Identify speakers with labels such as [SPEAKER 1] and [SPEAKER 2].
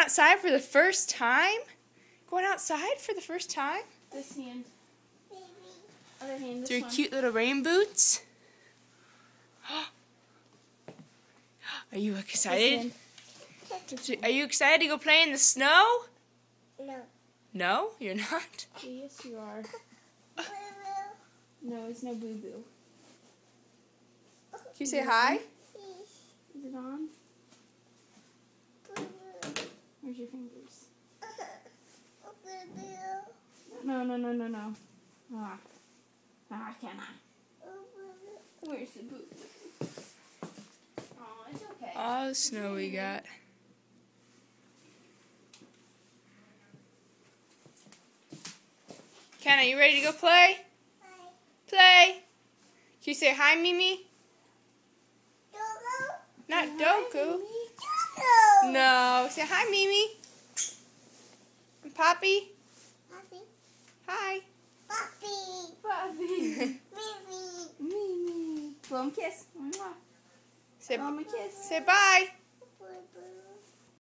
[SPEAKER 1] outside for the first time? Going outside for the first time?
[SPEAKER 2] This hand. Other hand, this
[SPEAKER 1] With your
[SPEAKER 2] one.
[SPEAKER 1] cute little rain boots? Are you excited? Are you excited to go play in the snow?
[SPEAKER 3] No.
[SPEAKER 1] No, you're not?
[SPEAKER 2] Yes, you are. No, it's no boo-boo.
[SPEAKER 1] Can you say hi?
[SPEAKER 2] Is it on? Where's your fingers? No. Can I? Where's the boo-boo? Oh, it's okay.
[SPEAKER 1] All the snow we got. Ken, are you ready to go play? Play. Can you say hi, Mimi? Not Doku. No. Say hi, Mimi. And Poppy. Hi.
[SPEAKER 2] Puppy. Mimi. Blow him a kiss. Mwah.
[SPEAKER 1] Say,
[SPEAKER 2] Blow him a kiss.
[SPEAKER 1] say bye.